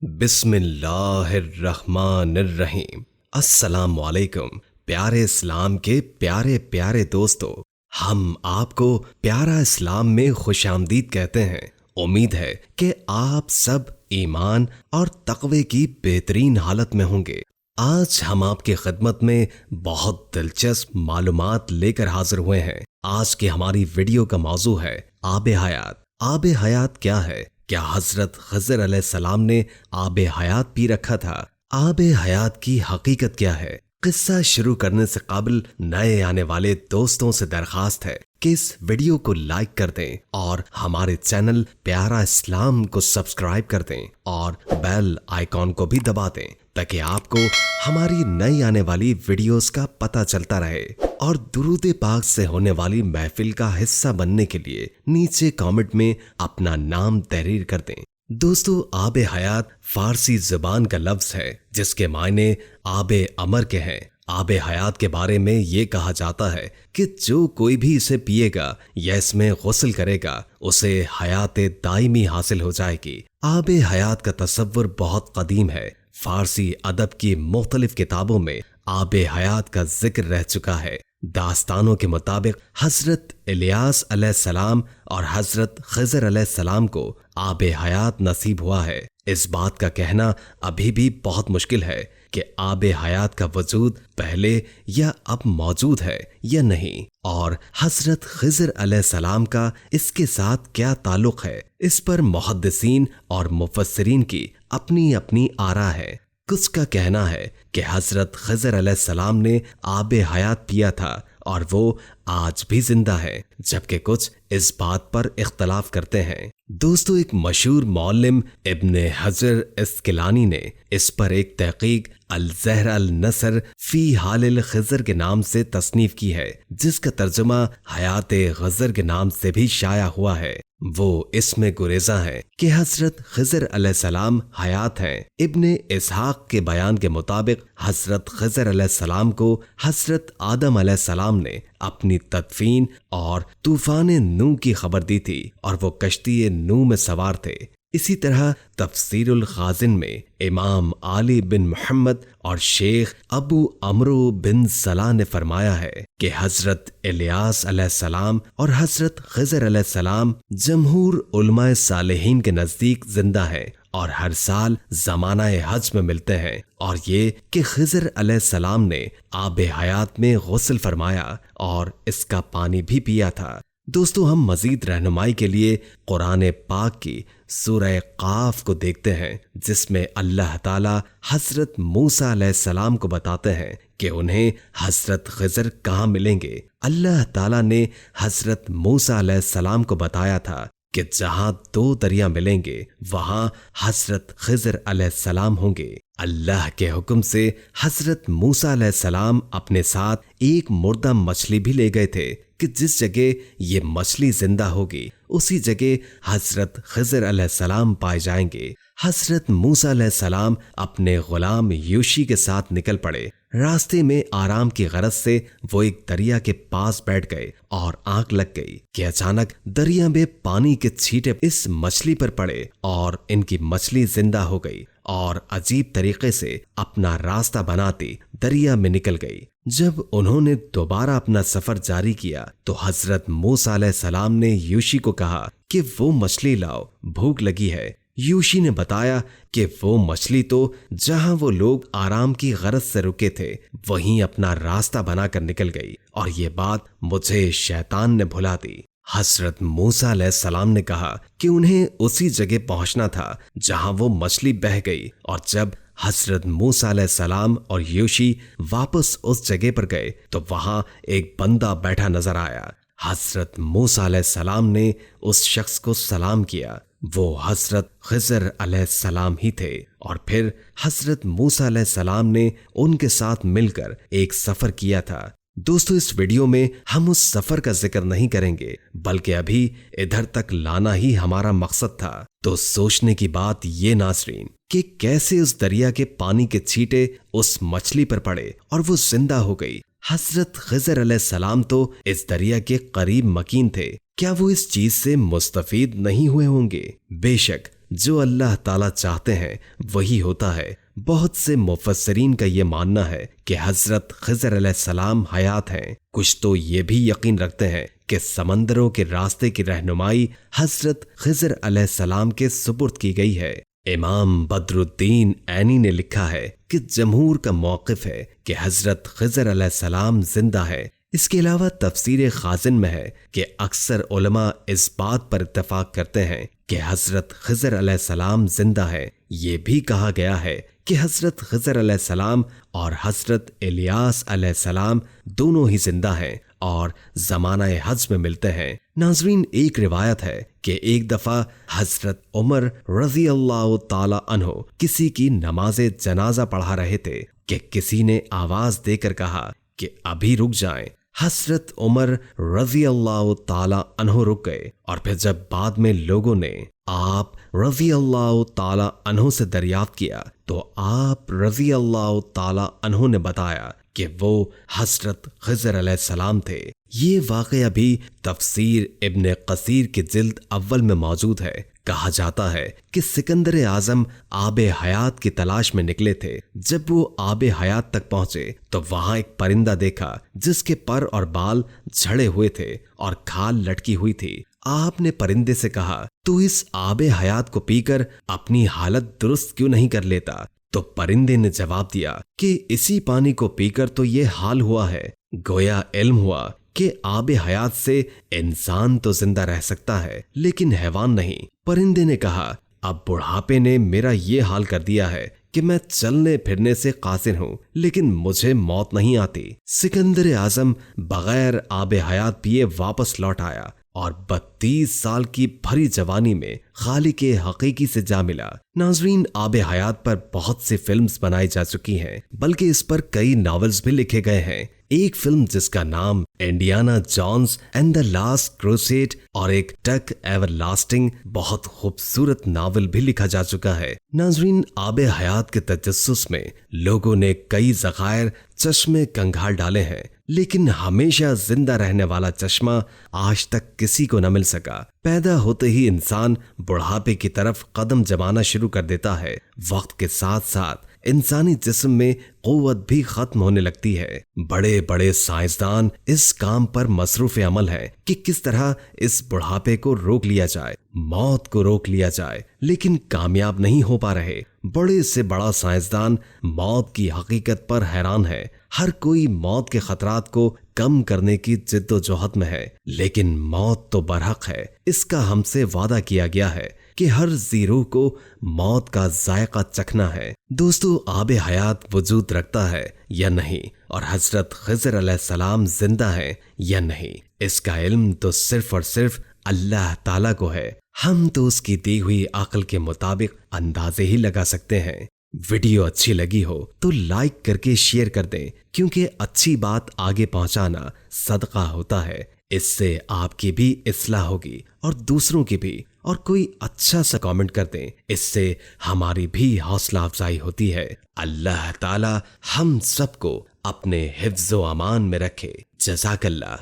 بسم اللہ الرحمن الرحیم۔ السلام علیکم پیارے اسلام کے پیارے پیارے دوستو، ہم آپ کو پیارا اسلام میں خوش آمدید کہتے ہیں۔ امید ہے کہ آپ سب ایمان اور تقوی کی بہترین حالت میں ہوں گے۔ آج ہم آپ کی خدمت میں بہت دلچسپ معلومات لے کر حاضر ہوئے ہیں۔ آج کی ہماری ویڈیو کا موضوع ہے آب حیات۔ آب حیات کیا ہے؟ کیا حضرت خضر علیہ السلام نے آب حیات پی رکھا تھا؟ آب حیات کی حقیقت کیا ہے؟ قصہ شروع کرنے سے قبل نئے آنے والے دوستوں سے درخواست ہے کہ اس ویڈیو کو لائک کر دیں اور ہمارے چینل پیارا اسلام کو سبسکرائب کر دیں اور بیل آئیکن کو بھی دبا دیں تاکہ آپ کو ہماری نئی آنے والی ویڈیوز کا پتہ چلتا رہے۔ اور درود پاک سے ہونے والی محفل کا حصہ بننے کے لیے نیچے کامنٹ میں اپنا نام تحریر کر دیں۔ دوستو، آب حیات فارسی زبان کا لفظ ہے جس کے معنی آب امر کے ہیں۔ آب حیات کے بارے میں یہ کہا جاتا ہے کہ جو کوئی بھی اسے پیے گا یا اس میں غسل کرے گا اسے حیات دائمی حاصل ہو جائے گی۔ آب حیات کا تصور بہت قدیم ہے۔ فارسی ادب کی مختلف کتابوں میں آب حیات کا ذکر رہ چکا ہے۔ داستانوں کے مطابق حضرت الیاس علیہ السلام اور حضرت خضر علیہ السلام کو آب حیات نصیب ہوا ہے۔ اس بات کا کہنا ابھی بھی بہت مشکل ہے کہ آب حیات کا وجود پہلے یا اب موجود ہے یا نہیں، اور حضرت خضر علیہ السلام کا اس کے ساتھ کیا تعلق ہے۔ اس پر محدثین اور مفسرین کی اپنی اپنی آراء ہے۔ کچھ کا کہنا ہے کہ حضرت خضر علیہ السلام نے آب حیات پیا تھا اور وہ آج بھی زندہ ہے، جبکہ کچھ اس بات پر اختلاف کرتے ہیں۔ دوستو، ایک مشہور معلم ابن حجر اسقلانی نے اس پر ایک تحقیق الزہر النثر فی حال الخضر کے نام سے تصنیف کی ہے، جس کا ترجمہ حیات خضر کے نام سے بھی شائع ہوا ہے۔ وہ اس میں گریزاں ہے کہ حضرت خضر علیہ السلام حیات ہیں۔ ابن اسحاق کے بیان کے مطابق حضرت خضر علیہ السلام کو حضرت آدم علیہ السلام نے اپنی تدفین اور طوفان نوح کی خبر دی تھی اور وہ کشتی نوح میں سوار تھے۔ اسی طرح تفسیر الخازن میں امام علی بن محمد اور شیخ ابو عمرو بن صلاح نے فرمایا ہے کہ حضرت الیاس علیہ السلام اور حضرت خضر علیہ السلام جمہور علماء صالحین کے نزدیک زندہ ہیں اور ہر سال زمانہ حج میں ملتے ہیں، اور یہ کہ خضر علیہ السلام نے آب حیات میں غسل فرمایا اور اس کا پانی بھی پیا تھا۔ دوستو، ہم مزید رہنمائی کے لیے قرآن پاک کی سورہ قاف کو دیکھتے ہیں، جس میں اللہ تعالی حضرت موسیٰ علیہ السلام کو بتاتے ہیں کہ انہیں حضرت خضر کہاں ملیں گے۔ اللہ تعالی نے حضرت موسیٰ علیہ السلام کو بتایا تھا کہ جہاں دو دریا ملیں گے وہاں حضرت خضر علیہ السلام ہوں گے۔ اللہ کے حکم سے حضرت موسیٰ علیہ السلام اپنے ساتھ ایک مردہ مچھلی بھی لے گئے تھے کہ جس جگہ یہ مچھلی زندہ ہوگی اسی جگہ حضرت خضر علیہ السلام پائے جائیں گے۔ حضرت موسیٰ علیہ السلام اپنے غلام یوشی کے ساتھ نکل پڑے۔ راستے میں آرام کی غرض سے وہ ایک دریا کے پاس بیٹھ گئے اور آنکھ لگ گئی کہ اچانک دریا میں پانی کے چھینٹے اس مچھلی پر پڑے اور ان کی مچھلی زندہ ہو گئی اور عجیب طریقے سے اپنا راستہ بناتی دریا میں نکل گئی۔ جب انہوں نے دوبارہ اپنا سفر جاری کیا تو حضرت موسیٰ علیہ السلام نے یوشی کو کہا کہ وہ مچھلی لاؤ، بھوک لگی ہے۔ یوشی نے بتایا کہ وہ مچھلی تو جہاں وہ لوگ آرام کی غرض سے رکے تھے وہیں اپنا راستہ بنا کر نکل گئی، اور یہ بات مجھے شیطان نے بھلا دی۔ حضرت موسیٰ علیہ السلام نے کہا کہ انہیں اسی جگہ پہنچنا تھا جہاں وہ مچھلی بہہ گئی، اور جب حضرت موسیٰ علیہ السلام اور یوشی واپس اس جگہ پر گئے تو وہاں ایک بندہ بیٹھا نظر آیا۔ حضرت موسیٰ علیہ السلام نے اس شخص کو سلام کیا، وہ حضرت خضر علیہ السلام ہی تھے، اور پھر حضرت موسیٰ علیہ السلام نے ان کے ساتھ مل کر ایک سفر کیا تھا۔ دوستو، اس ویڈیو میں ہم اس سفر کا ذکر نہیں کریں گے بلکہ ابھی ادھر تک لانا ہی ہمارا مقصد تھا۔ تو سوچنے کی بات یہ ناظرین کہ کیسے اس دریا کے پانی کے چھینٹے اس مچھلی پر پڑے اور وہ زندہ ہو گئی۔ حضرت خضر علیہ السلام تو اس دریا کے قریب مکین تھے، کیا وہ اس چیز سے مستفید نہیں ہوئے ہوں گے؟ بے شک جو اللہ تعالیٰ چاہتے ہیں وہی ہوتا ہے۔ بہت سے مفسرین کا یہ ماننا ہے کہ حضرت خضر علیہ السلام حیات ہیں۔ کچھ تو یہ بھی یقین رکھتے ہیں کہ سمندروں کے راستے کی رہنمائی حضرت خضر علیہ السلام کے سپرد کی گئی ہے۔ امام بدر الدین عینی نے لکھا ہے کہ جمہور کا موقف ہے کہ حضرت خضر علیہ السلام زندہ ہے۔ اس کے علاوہ تفسیر خازن میں ہے کہ اکثر علماء اس بات پر اتفاق کرتے ہیں کہ حضرت خضر علیہ السلام زندہ ہے۔ یہ بھی کہا گیا ہے کہ حضرت خضر علیہ السلام اور حضرت الیاس علیہ السلام دونوں ہی زندہ ہیں اور زمانہ حج میں ملتے ہیں۔ ناظرین، ایک روایت ہے کہ ایک دفعہ حضرت عمر رضی اللہ تعالی عنہ کسی کی نماز جنازہ پڑھا رہے تھے کہ کسی نے آواز دے کر کہا کہ ابھی رک جائیں۔ حضرت عمر رضی اللہ تعالی عنہ رک گئے، اور پھر جب بعد میں لوگوں نے آپ رضی اللہ تعالی عنہ سے دریافت کیا تو آپ رضی اللہ تعالی عنہ نے بتایا کہ وہ حضرت خضر علیہ السلام تھے۔ یہ واقعہ بھی تفسیر ابن کثیر کے جلد اول میں موجود ہے۔ کہا جاتا ہے کہ سکندر اعظم آب حیات کی تلاش میں نکلے تھے۔ جب وہ آب حیات تک پہنچے تو وہاں ایک پرندہ دیکھا جس کے پر اور بال جھڑے ہوئے تھے اور کھال لٹکی ہوئی تھی۔ آپ نے پرندے سے کہا، تو اس آب حیات کو پی کر اپنی حالت درست کیوں نہیں کر لیتا؟ تو پرندے نے جواب دیا کہ اسی پانی کو پی کر تو یہ حال ہوا ہے۔ گویا علم ہوا کہ آب حیات سے انسان تو زندہ رہ سکتا ہے لیکن حیوان نہیں۔ پرندے نے کہا، اب بڑھاپے نے میرا یہ حال کر دیا ہے کہ میں چلنے پھرنے سے قاصر ہوں لیکن مجھے موت نہیں آتی۔ سکندر اعظم بغیر آب حیات پیے واپس لوٹ آیا اور 32 سال کی بھری جوانی میں خالق حقیقی سے جا ملا۔ ناظرین، آب حیات پر بہت سی فلمز بنائی جا چکی ہیں، بلکہ اس پر کئی ناولز بھی لکھے گئے ہیں۔ ایک فلم جس کا نام Indiana Jones and the last crusade اور ایک ٹک ایور لاسٹنگ بہت خوبصورت ناول بھی لکھا جا چکا ہے۔ ناظرین، آب حیات کے تجسس میں لوگوں نے کئی ذخائر چشمے کنگھال ڈالے ہیں، لیکن ہمیشہ زندہ رہنے والا چشمہ آج تک کسی کو نہ مل سکا۔ پیدا ہوتے ہی انسان بڑھاپے کی طرف قدم جمانا شروع کر دیتا ہے۔ وقت کے ساتھ ساتھ انسانی جسم میں قوت بھی ختم ہونے لگتی ہے۔ بڑے بڑے سائنسدان اس کام پر مصروف عمل ہیں کہ کس طرح اس بڑھاپے کو روک لیا جائے، موت کو روک لیا جائے، لیکن کامیاب نہیں ہو پا رہے۔ بڑے سے بڑا سائنسدان موت کی حقیقت پر حیران ہے۔ ہر کوئی موت کے خطرات کو کم کرنے کی جد و جہد میں ہے، لیکن موت تو برحق ہے۔ اس کا ہم سے وعدہ کیا گیا ہے کہ ہر ذی روح کو موت کا ذائقہ چکھنا ہے۔ دوستو، آب حیات وجود رکھتا ہے یا نہیں، اور حضرت خضر علیہ السلام زندہ ہیں یا نہیں، اس کا علم تو صرف اور صرف اللہ تعالیٰ کو ہے۔ ہم تو اس کی دی ہوئی عقل کے مطابق اندازے ہی لگا سکتے ہیں۔ ویڈیو اچھی لگی ہو تو لائک کر کے شیئر کر دیں، کیونکہ اچھی بات آگے پہنچانا صدقہ ہوتا ہے۔ اس سے آپ کی بھی اصلاح ہوگی اور دوسروں کی بھی۔ اور کوئی اچھا سا کامنٹ کر دیں، اس سے ہماری بھی حوصلہ افزائی ہوتی ہے۔ اللہ تعالی ہم سب کو اپنے حفظ و امان میں رکھے۔ جزاک اللہ۔